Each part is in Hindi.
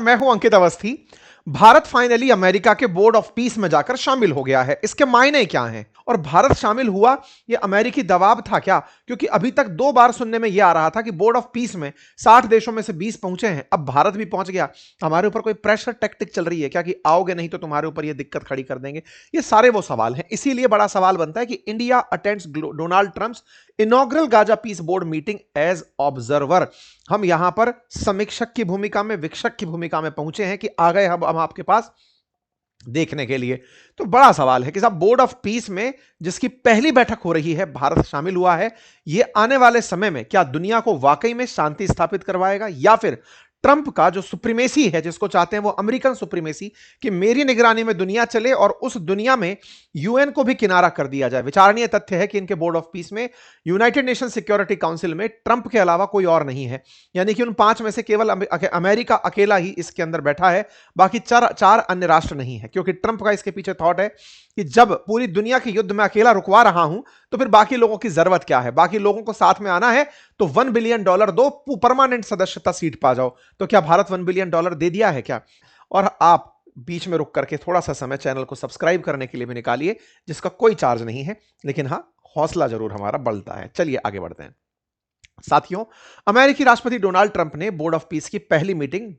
मैं हूं अंकित अवस्थी। भारत फाइनली अमेरिका के बोर्ड ऑफ पीस में जाकर शामिल हो गया है। इसके मायने क्या हैं और भारत शामिल हुआ ये अमेरिकी दबाव था क्या? क्योंकि अभी तक 2 बार सुनने में यह आ रहा था कि बोर्ड ऑफ पीस में 60 देशों में से 20 पहुंचे हैं, अब भारत भी पहुंच गया। हमारे ऊपर कोई प्रेशर टैक्टिक चल रही है क्या कि आओगे नहीं तो तुम्हारे ऊपर ये दिक्कत खड़ी कर देंगे? ये सारे वो सवाल हैं। इसीलिए बड़ा सवाल बनता है कि India attends Donald Trump's inaugural Gaza peace board meeting as observer. हम यहां पर समीक्षक की भूमिका में, वीक्षक की भूमिका में पहुंचे हैं कि आ गए हम आपके पास देखने के लिए। तो बड़ा सवाल है कि साहब बोर्ड ऑफ पीस में जिसकी पहली बैठक हो रही है, भारत शामिल हुआ है। यह आने वाले समय में क्या दुनिया को वाकई में शांति स्थापित करवाएगा, या फिर ट्रंप का जो सुप्रीमेसी है, जिसको चाहते हैं वो अमेरिकन सुप्रीमेसी, कि मेरी निगरानी में दुनिया चले और उस दुनिया में यूएन को भी किनारा कर दिया जाए। विचारणीय तथ्य है कि इनके बोर्ड ऑफ पीस में, यूनाइटेड नेशन सिक्योरिटी काउंसिल में ट्रंप के अलावा कोई और नहीं है। यानी कि उन 5 में से केवल अमेरिका अकेला ही इसके अंदर बैठा है, बाकी चार अन्य राष्ट्र नहीं है। क्योंकि ट्रंप का इसके पीछे थॉट है कि जब पूरी दुनिया के युद्ध में अकेला रुकवा रहा हूं तो फिर बाकी लोगों की जरूरत क्या है? बाकी लोगों को साथ में आना है तो $1 बिलियन दो, परमानेंट सदस्यता सीट पा जाओ। तो क्या भारत $1 बिलियन दे दिया है क्या? और आप बीच में रुक करके थोड़ा सा समय चैनल को सब्सक्राइब करने के लिए भी निकालिए, जिसका कोई चार्ज नहीं है, लेकिन हाँ, हौसला जरूर हमारा बढ़ता है। चलिए आगे बढ़ते हैं। साथियों, अमेरिकी राष्ट्रपति डोनाल्ड ट्रंप ने बोर्ड ऑफ पीस की पहली मीटिंग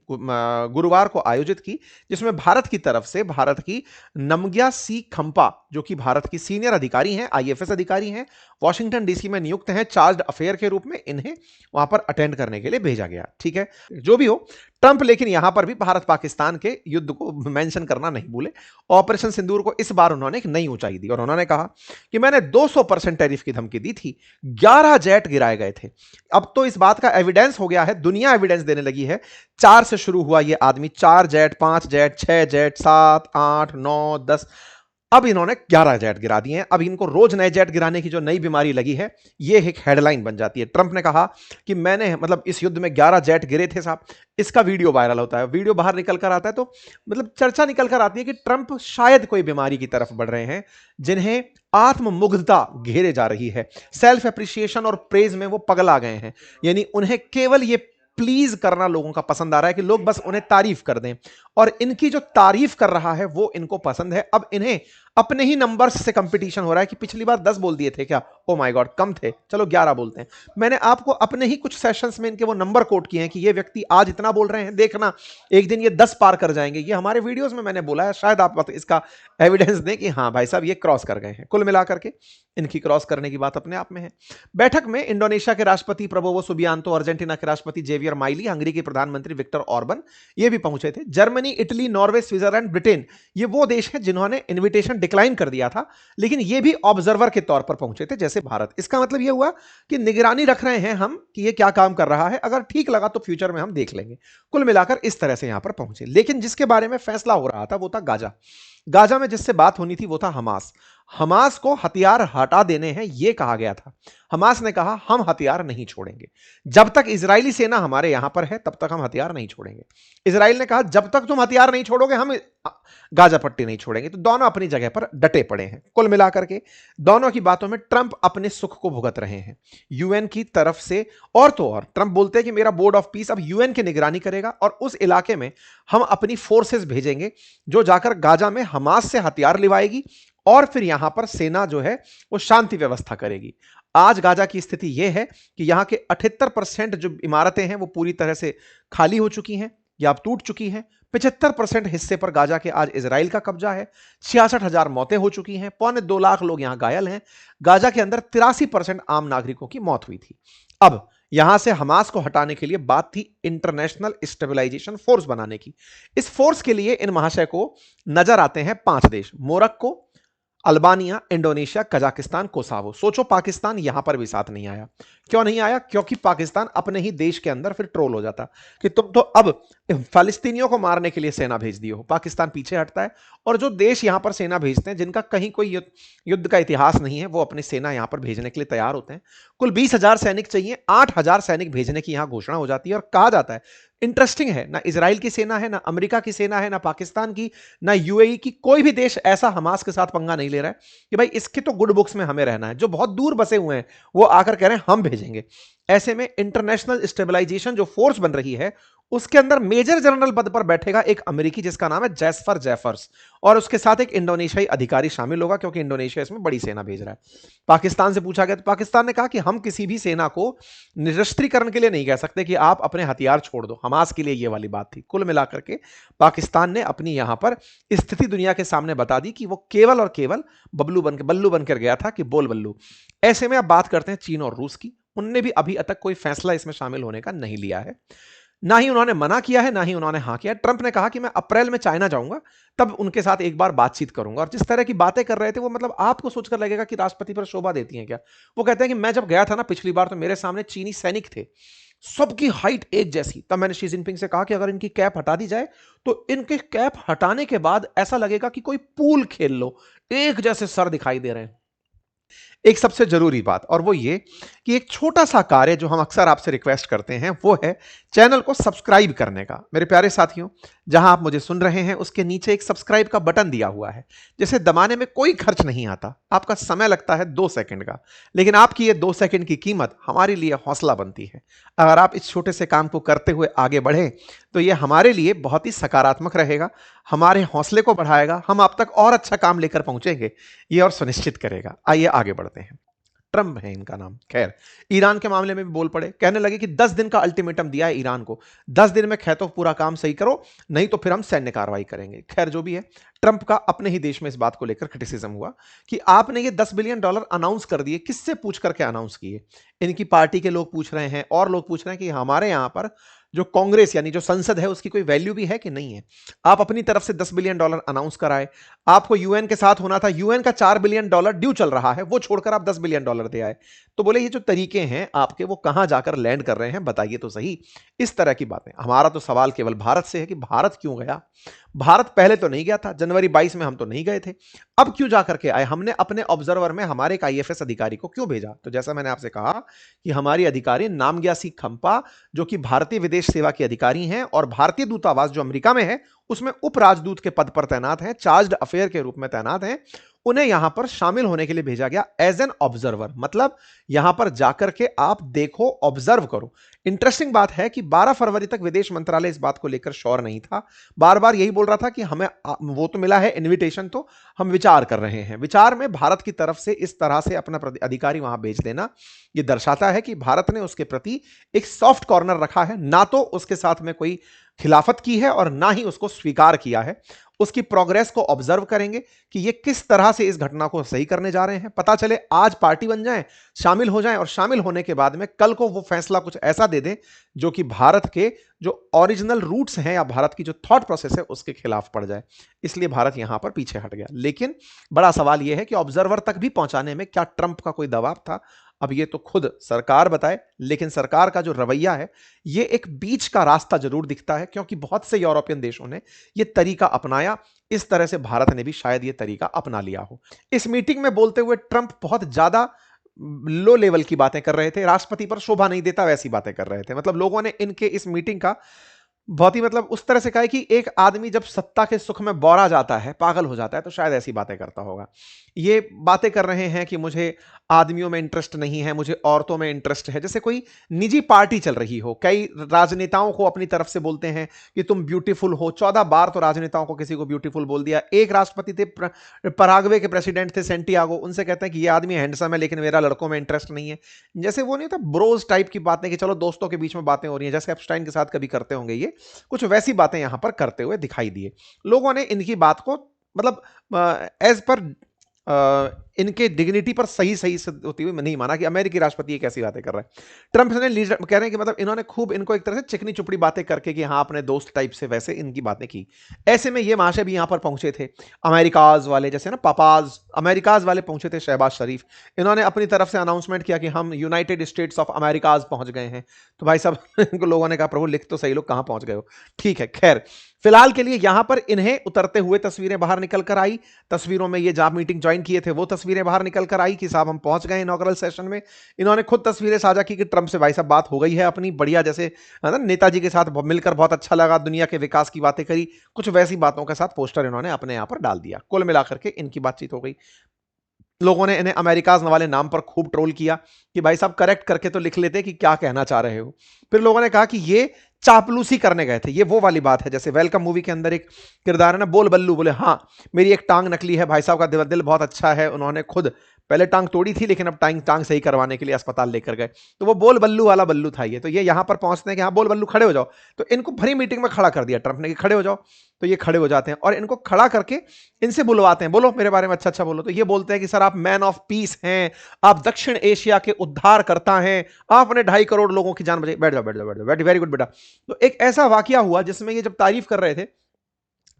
गुरुवार को आयोजित की, जिसमें भारत की तरफ से भारत की नमग्या सी खंपा, जो कि भारत की सीनियर अधिकारी हैं, आईएफएस अधिकारी हैं, वॉशिंगटन डीसी में नियुक्त हैं चार्ज अफेयर के रूप में, इन्हें वहां पर अटेंड करने के लिए भेजा गया। ठीक है, जो भी हो, ट्रंप लेकिन यहां पर भी भारत पाकिस्तान के युद्ध को मेंशन करना नहीं भूले। ऑपरेशन सिंदूर को इस बार उन्होंने एक नई ऊंचाई दी और उन्होंने कहा कि मैंने 200% टैरिफ की धमकी दी थी, 11 जेट गिराए गए थे। अब तो इस बात का एविडेंस हो गया है, दुनिया एविडेंस देने लगी है। 4 से शुरू हुआ ये आदमी, 4 जेट, 5 जेट, 6 जेट, 7, 8, 9, 10, अब इन्होंने 11 जेट गिरा दिए हैं। अब इनको रोज नए जेट गिराने की जो नई बीमारी लगी है, ये एक हेडलाइन बन जाती है। ट्रंप ने कहा कि मैंने, मतलब इस युद्ध में 11 जेट गिरे थे साहब। इसका वीडियो वायरल होता है, वीडियो बाहर निकल कर आता है तो मतलब चर्चा निकल कर आती है कि ट्रंप शायद कोई बीमारी की तरफ बढ़ रहे हैं, जिन्हें आत्ममुग्धता घेरे जा रही है। सेल्फ एप्रिसिएशन और प्रेज में वो पगला गए हैं। यानी उन्हें केवल ये प्लीज करना लोगों का पसंद आ रहा है कि लोग बस उन्हें तारीफ कर दें, और इनकी जो तारीफ कर रहा है वो इनको पसंद है। अब इन्हें अपने ही नंबर्स से कंपटीशन हो रहा है कि पिछली बार 10 बोल दिए थे क्या, ओ माय गॉड कम थे, चलो 11 बोलते हैं। मैंने आपको अपने ही कुछ सेशंस में इनके वो नंबर कोट किए हैं कि ये व्यक्ति आज इतना बोल रहे हैं, देखना एक दिन ये 10 पार कर जाएंगे। ये हमारे वीडियोस में मैंने बोला है, शायद आप इसका एविडेंस दें कि हाँ भाई साहब ये क्रॉस कर गए हैं। कुल मिलाकर के इनकी क्रॉस करने की बात अपने आप में है। बैठक में इंडोनेशिया के राष्ट्रपति प्रबोवो सुबियांतो, अर्जेंटीना के राष्ट्रपति जेवियर माइली, हंगरी के प्रधानमंत्री विक्टर ऑर्बन, ये भी पहुंचे थे। Germany, Italy, Norway, Switzerland, Britain, ये वो देश हैं जिन्होंने इन्विटेशन डिक्लाइन कर दिया था, लेकिन ये भी ऑब्जर्वर के तौर पर पहुंचे थे जैसे भारत। इसका मतलब ये हुआ कि निगरानी रख रहे हैं हम कि ये क्या काम कर रहा है, अगर ठीक लगा तो फ्यूचर में हम देख लेंगे। कुल मिलाकर इस तरह से यहां पर पहुंचे। लेकिन जिसके बारे में फैसला हो रहा था वो था गाजा। गाजा में जिससे बात होनी थी वो था हमास। हमास को हथियार हटा देने हैं यह कहा गया था। हमास ने कहा हम हथियार नहीं छोड़ेंगे, जब तक इजरायली सेना हमारे यहां पर है तब तक हम हथियार नहीं छोड़ेंगे। इजराइल ने कहा जब तक तुम हथियार नहीं छोड़ोगे हम गाजा पट्टी नहीं छोड़ेंगे। तो दोनों अपनी जगह पर डटे पड़े हैं। कुल मिलाकर के दोनों की बातों में ट्रंप अपने सुख को भुगत रहे हैं यूएन की तरफ से। और तो और ट्रंप बोलते हैं कि मेरा बोर्ड ऑफ पीस अब यूएन की निगरानी करेगा और उस इलाके में हम अपनी फोर्सेस भेजेंगे जो जाकर गाजा में हमास से हथियार लिवाएगी और फिर यहां पर सेना जो है वो शांति व्यवस्था करेगी। आज गाजा की स्थिति यह है कि यहां के 78% जो इमारतें हैं वो पूरी तरह से खाली हो चुकी हैं या अब टूट चुकी हैं। 75% हिस्से पर गाजा के आज इजराइल का कब्जा है। 66,000 मौतें हो चुकी हैं, 2.25 लाख लोग यहां घायल हैं। गाजा के अंदर 83% आम नागरिकों की मौत हुई थी। अब यहां से हमास को हटाने के लिए बात थी इंटरनेशनल स्टेबलाइजेशन फोर्स बनाने की। इस फोर्स के लिए इन महाशय को नजर आते हैं 5 देश, मोरक्को, अल्बानिया, इंडोनेशिया, कजाकिस्तान, कोसावो। सोचो पाकिस्तान यहां पर भी साथ नहीं आया। क्यों नहीं आया? क्योंकि पाकिस्तान अपने ही देश के अंदर फिर ट्रोल हो जाता कि तुम तो अब फालिस्तीनियों को मारने के लिए सेना भेज दिए हो। पाकिस्तान पीछे हटता है और जो देश यहां पर सेना भेजते हैं जिनका कहीं कोई युद्ध का इतिहास नहीं है, वो अपनी सेना यहां पर भेजने के लिए तैयार होते हैं। कुल 20,000 सैनिक चाहिए, 8,000 सैनिक भेजने की यहां घोषणा हो जाती है और कहा जाता है, इंटरेस्टिंग है, ना इजराइल की सेना है, ना अमेरिका की सेना है, ना पाकिस्तान की, ना यूएई की, कोई भी देश ऐसा हमास के साथ पंगा नहीं ले रहा है कि भाई इसके तो गुड बुक्स में हमें रहना है। जो बहुत दूर बसे हुए हैं वो आकर कह रहे हैं हम भेजेंगे। ऐसे में इंटरनेशनल स्टेबलाइजेशन जो फोर्स बन रही है उसके अंदर मेजर जनरल पद पर बैठेगा एक अमेरिकी जिसका नाम है जैस्पर जेफर्स, और उसके साथ एक इंडोनेशियाई अधिकारी शामिल होगा, क्योंकि इंडोनेशिया इसमें बड़ी सेना भेज रहा है। पाकिस्तान से पूछा गया तो पाकिस्तान ने कहा कि हम किसी भी सेना को निरस्त्रीकरण के लिए नहीं कह सकते कि आप अपने हथियार छोड़ दो, हमास के लिए ये वाली बात थी। कुल मिलाकर के पाकिस्तान ने अपनी यहां पर स्थिति दुनिया के सामने बता दी कि वो केवल और केवल बल्लू बनकर गया था कि बोल बल्लू। ऐसे में अब बात करते हैं चीन और रूस की। उनने भी अभी तक कोई फैसला इसमें शामिल होने का नहीं लिया है, ना ही उन्होंने मना किया है, ना ही उन्होंने हाँ किया। ट्रंप ने कहा कि मैं अप्रैल में चाइना जाऊंगा, तब उनके साथ एक बार बातचीत करूंगा। और जिस तरह की बातें कर रहे थे वो मतलब आपको सोचकर लगेगा कि राष्ट्रपति पर शोभा देती हैं क्या। वो कहते हैं कि मैं जब गया था ना पिछली बार, तो मेरे सामने चीनी सैनिक थे, सबकी हाइट एक जैसी। तब मैंने शी जिनपिंग से कहा कि अगर इनकी कैप हटा दी जाए तो इनके कैप हटाने के बाद ऐसा लगेगा कि कोई पूल खेल लो, एक जैसे सर दिखाई दे रहे हैं। एक सबसे जरूरी बात और वो ये कि एक छोटा सा कार्य जो हम अक्सर आपसे रिक्वेस्ट करते हैं वो है चैनल को सब्सक्राइब करने का। मेरे प्यारे साथियों, जहां आप मुझे सुन रहे हैं उसके नीचे एक सब्सक्राइब का बटन दिया हुआ है, जिसे दबाने में कोई खर्च नहीं आता, आपका समय लगता है 2 सेकंड का, लेकिन आपकी ये 2 सेकंड की कीमत हमारे लिए हौसला बनती है। अगर आप इस छोटे से काम को करते हुए आगे बढ़े तो ये हमारे लिए बहुत ही सकारात्मक रहेगा, हमारे हौसले को बढ़ाएगा, हम आप तक और अच्छा काम लेकर पहुंचेंगे ये और सुनिश्चित करेगा। आइए आगे बढ़ते हैं। ट्रंप है इनका नाम। खैर, ईरान के मामले में भी बोल पड़े, कहने लगे कि 10 दिन का अल्टीमेटम दिया है ईरान को, 10 दिन में खैर तो पूरा काम सही करो, नहीं तो फिर हम सैन्य कार्रवाई करेंगे। खैर जो भी है, ट्रंप का अपने ही देश में इस बात को लेकर क्रिटिसिज्म हुआ कि आपने ये $10 बिलियन अनाउंस कर दिए, किससे पूछ करके अनाउंस किए। इनकी पार्टी के लोग पूछ रहे हैं और लोग पूछ रहे हैं कि हमारे यहां पर जो कांग्रेस यानी जो संसद है उसकी कोई वैल्यू भी है कि नहीं है। आप अपनी तरफ से $10 बिलियन अनाउंस कराए, आपको यूएन के साथ होना था, यूएन का $4 बिलियन ड्यू चल रहा है, वो छोड़कर आप $10 बिलियन दे आए। तो बोले ये जो तरीके हैं आपके वो कहां जाकर लैंड कर रहे हैं, बताइए तो सही। इस तरह की बातें। हमारा तो सवाल केवल भारत से है कि भारत क्यों गया। भारत पहले तो नहीं गया था, जनवरी 22 में हम तो नहीं गए थे, अब क्यों जाकर के आए। हमने अपने ऑब्जर्वर में हमारे एक आईएफएस अधिकारी को क्यों भेजा। तो जैसा मैंने आपसे कहा कि हमारी अधिकारी नामग्यासी खंपा, जो कि भारतीय विदेश सेवा की अधिकारी हैं और भारतीय दूतावास जो अमेरिका में है उसमें उप राजदूत के पद पर तैनात हैं, चार्ज्ड अफेयर के रूप में तैनात हैं, उन्हें यहां पर शामिल होने के लिए भेजा गया एज एन ऑब्जर्वर। मतलब यहां पर जाकर के आप देखो, ऑब्जर्व करो। इंटरेस्टिंग बात है कि 12 फरवरी तक विदेश मंत्रालय इस बात को लेकर श्योर नहीं था, बार बार यही बोल रहा था कि हमें वो तो मिला है इनविटेशन, तो हम विचार कर रहे हैं। विचार में भारत की तरफ से इस तरह से अपना अधिकारी वहां भेज देना यह दर्शाता है कि भारत ने उसके प्रति एक सॉफ्ट कॉर्नर रखा है, ना तो उसके साथ में कोई खिलाफत की है और ना ही उसको स्वीकार किया है। उसकी प्रोग्रेस को ऑब्जर्व करेंगे कि ये किस तरह से इस घटना को सही करने जा रहे हैं। पता चले आज पार्टी बन जाएं, शामिल हो जाएं और शामिल होने के बाद में कल को वो फैसला कुछ ऐसा दे दें जो कि भारत के जो ओरिजिनल रूट्स हैं या भारत की जो थॉट प्रोसेस है उसके खिलाफ पड़ जाए। इसलिए भारत यहां पर पीछे हट गया। लेकिन बड़ा सवाल यह है कि ऑब्जर्वर तक भी पहुंचाने में क्या ट्रंप का कोई दबाव था। अब ये तो खुद सरकार बताए, लेकिन सरकार का जो रवैया है ये एक बीच का रास्ता जरूर दिखता है, क्योंकि बहुत से यूरोपियन देशों ने ये तरीका अपनाया, इस तरह से भारत ने भी शायद ये तरीका अपना लिया हो। इस मीटिंग में बोलते हुए ट्रंप बहुत ज्यादा लो लेवल की बातें कर रहे थे, राष्ट्रपति पर शोभा नहीं देता वैसी बातें कर रहे थे। मतलब लोगों ने इनके इस मीटिंग का बहुत ही मतलब उस तरह से कहा कि एक आदमी जब सत्ता के सुख में बौरा जाता है, पागल हो जाता है, तो शायद ऐसी बातें करता होगा। ये बातें कर रहे हैं कि मुझे आदमियों में इंटरेस्ट नहीं है, मुझे औरतों में इंटरेस्ट है, जैसे कोई निजी पार्टी चल रही हो। कई राजनेताओं को अपनी तरफ से बोलते हैं कि तुम ब्यूटीफुल हो, 14 बार तो राजनेताओं को किसी को ब्यूटीफुल बोल दिया। एक राष्ट्रपति थे, पराग्वे के प्रेसिडेंट थे सेंटियागो, उनसे कहते हैं कि ये आदमी हैंडसम है लेकिन मेरा लड़कों में इंटरेस्ट नहीं है। जैसे वो नहीं था ब्रोज टाइप की बातें कि चलो दोस्तों के बीच में बातें हो रही हैं, जैसे एप्स्टाइन के साथ कभी करते होंगे, ये कुछ वैसी बातें यहां पर करते हुए दिखाई दिए। लोगों ने इनकी बात को मतलब एज पर इनके डिग्निटी पर सही सही होती हुई नहीं माना कि अमेरिकी राष्ट्रपति एक ऐसी बातें कर रहा है। ट्रंप ने लीडर कह रहे हैं कि मतलब इन्होंने खूब इनको एक तरह से चिकनी चुपड़ी बातें करके कि हाँ अपने दोस्त टाइप से वैसे इनकी बातें की। ऐसे में ये महाशय भी यहां पर पहुंचे थे, अमेरिकाज वाले, जैसे ना पापाज अमेरिकाज वाले पहुंचे थे, शहबाज शरीफ। इन्होंने अपनी तरफ से अनाउंसमेंट किया कि हम यूनाइटेड स्टेट्स ऑफ अमेरिकाज पहुंच गए हैं। तो भाई साहब इनको लोगों ने कहा प्रभु लिख तो सही, लोग कहां पहुंच गए हो। ठीक है, खैर फिलहाल के लिए यहां पर इन्हें उतरते हुए तस्वीरें बाहर निकल कर आई। तस्वीरों में ये जहां मीटिंग ज्वाइन किए थे वो तस्वीरें बाहर निकल कर आई कि साहब हम पहुंच गए इनॉग्रल सेशन में। इन्होंने खुद तस्वीरें साझा की कि ट्रंप से भाई साहब बात हो गई है अपनी, बढ़िया, जैसे नेताजी के साथ मिलकर बहुत अच्छा लगा, दुनिया के विकास की बातें करी, कुछ वैसी बातों के साथ पोस्टर इन्होंने अपने यहां पर डाल दिया। कुल मिलाकर के इनकी बातचीत हो गई। लोगों ने इन्हें अमेरिकाज वाले नाम पर खूब ट्रोल किया कि भाई साहब करेक्ट करके तो लिख लेते कि क्या कहना चाह रहे हो। फिर लोगों ने कहा कि ये चापलूसी करने गए थे। ये वो वाली बात है जैसे वेलकम मूवी के अंदर एक किरदार है ना, बोल बल्लू, बोले हाँ मेरी एक टांग नकली है, भाई साहब का दिल बहुत अच्छा है, उन्होंने खुद पहले टांग तोड़ी थी लेकिन अब टांग टांग सही करवाने के लिए अस्पताल लेकर गए। तो वो बोल बल्लू वाला बल्लू था ये। तो ये यहां पर पहुंचते हैं कि हाँ बोल बल्लू खड़े हो जाओ, तो इनको भरी मीटिंग में खड़ा कर दिया ट्रंप ने कि खड़े हो जाओ। तो ये खड़े हो जाते हैं और इनको खड़ा करके इनसे बुलवाते हैं, बोलो मेरे बारे में अच्छा अच्छा बोलो। तो ये बोलते हैं कि सर आप मैन ऑफ पीस हैं, आप दक्षिण एशिया के उद्धार करता हैं, आपने 2.5 करोड़ लोगों की जान बचाई। बैठ जाओ बैठ जाओ बैठ जाओ, वेरी गुड बेटा। तो एक ऐसा वाकया हुआ जिसमें ये जब तारीफ कर रहे थे,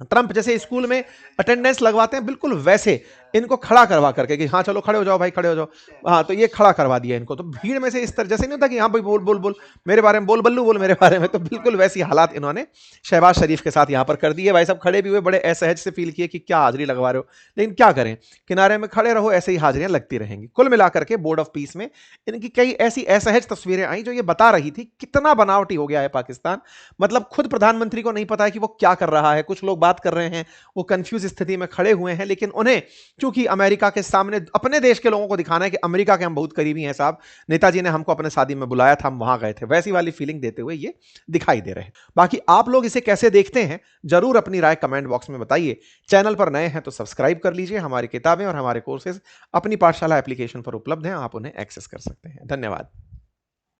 ट्रंप जैसे स्कूल में अटेंडेंस लगवाते हैं बिल्कुल वैसे इनको खड़ा करवा करके कि हाँ चलो खड़े हो जाओ भाई खड़े हो जाओ। हाँ तो ये खड़ा करवा दिया इनको। तो भीड़ में से इस तरह जैसे नहीं होता कि हाँ भाई बोल बोल बोल मेरे बारे में, बोल बल्लू बोल मेरे बारे में, तो बिल्कुल वैसी हालात इन्होंने शहबाज शरीफ के साथ यहाँ पर कर दिए। भाई साहब खड़े भी हुए, बड़े असहज से फील किए कि क्या हाजिरी लगवा रहे हो, लेकिन क्या करें, किनारे में खड़े रहो, ऐसे ही हाजिरियां लगती रहेंगी। कुल मिलाकर के बोर्ड ऑफ पीस में इनकी कई ऐसी असहज तस्वीरें आई जो ये बता रही थी कितना बनावटी हो गया है पाकिस्तान। मतलब खुद प्रधानमंत्री को नहीं पता है कि वो क्या कर रहा है। कुछ लोग बात कर रहे हैं, वो कंफ्यूज स्थिति में खड़े हुए हैं, लेकिन उन्हें चूंकि अमेरिका के सामने अपने देश के लोगों को दिखाना है कि अमेरिका के हम बहुत करीबी हैं साहब, नेताजी ने हमको अपने शादी में बुलाया था, हम वहां गए थे, वैसी वाली फीलिंग देते हुए ये दिखाई दे रहे हैं। बाकी आप लोग इसे कैसे देखते हैं जरूर अपनी राय कमेंट बॉक्स में बताइए। चैनल पर नए हैं तो सब्सक्राइब कर लीजिए। हमारी किताबें और हमारे कोर्सेज अपनी पाठशाला एप्लीकेशन पर उपलब्ध हैं, आप उन्हें एक्सेस कर सकते हैं। धन्यवाद।